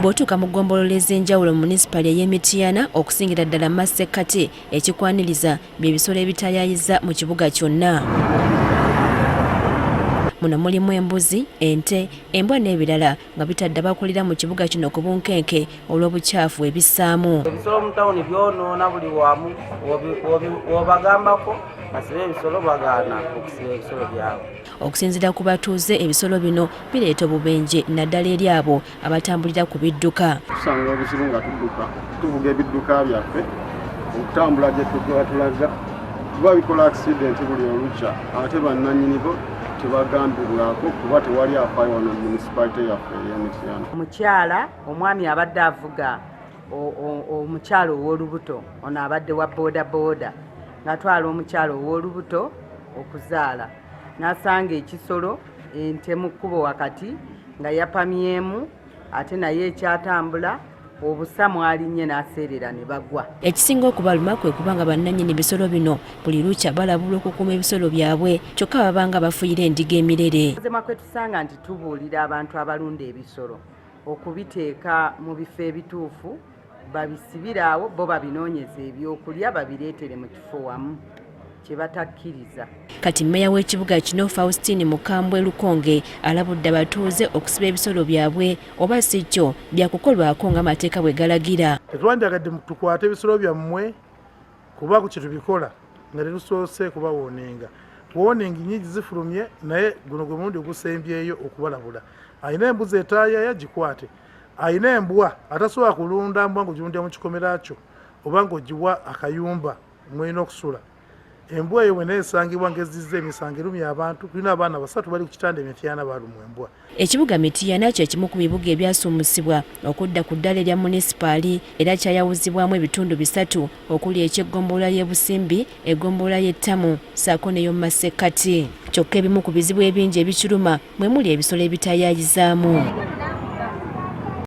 Bw'otuuka mu ggombolola ez'enjawulo mu munisipali ey'e Mityana okusingira ddala Masekati, ekikwaniriza by'ebisolo ebitayaayiza mu kibuga kyonna. Muno mulimu embuzi, ente, embwa n'ebirala nga bitadde abakulira mu kibuga kino ku bunkenke olw'obukyafu ebissaamu. Ebisolo mu tawuni byonoona buli wamu, w'obagambako basibe ebisolo bagaana okusiba ebisolo byabwe. Okusinziira ku batuuze, ebisolo bino bireeta obubenje naddala eri abo abatambulira ku bidduka. Tusanga obuzibu nga tuvuga ebidduka byaffe okutambula gye tulaga kuba bikola accident buli olukya ate bannannyinibo tebagambibwako kuba tewali afaayo wano mu munisipalite yaffe ey'e Mityana. Omukyala omwami abadde avuga omukyala ow'olubuto, ono abadde wa boodabooda ng'atwala omukyala ow'olubuto okuzaala, n'asanga ekisolo ente mu kkubo wakati nga yapamyemu ate naye ekyatambula obusa mwalinnye n'aseerera ne bagwa. Ekisinga okubaluma kwe kubanga bannannyini bisolo bino buli lukya balabula okukuuma ebisolo byabwe kyokka babanga bafuyira endiga emirere. Mazima kwe tusanga nti tubuulira abantu abalunda ebisolo okubiteeka mu bifo ebituufu, babisibire awo bo babinoonyeza ebyokulya babireetere mu kifo wamu kye batakkiriza. Kati mmeeya w'ekibuga kino Faustine Mukambwe Lukonge alabudde abatuuze okusiba ebisolo byabwe oba si kyo byakukolwako ng'amateeka bwe galagira. Tetwandyagadde tukwate ebisolo byammwe kuba ku kye tubikola nga tetusoose kubawoonenga. Wooningi nnyingi zifulumye naye guno gwe mulundi ogusembyeyo okubalabula. Ayina embuzi etaayaya gikwate. Ayina embwa atasobola kulunda mbwa ng'ogirundira mu kikomera kyo oba ng'ogiwa akayumba mwena okusula. Embwa eyo bwe neesangibwa ng'ezizza emisango erumya abantu. Tulina abaana 3 bali ku kitanda e Mityana balumwa embwa. Ekibuga Mityana kye kimu ku bibuga ebyasuumusibwa okudda ku ddala erya munisipaali era kyayawuzibwamu ebitundu 3 okuli eky'eggombolola y'e Busimbi, eggombolola y'e Ttamu ssaako n'ey'omu Masekati. Kyokka ebimu ku bizibu ebingi ebikiruma mwe muli ebisolo ebitayaayizaamu.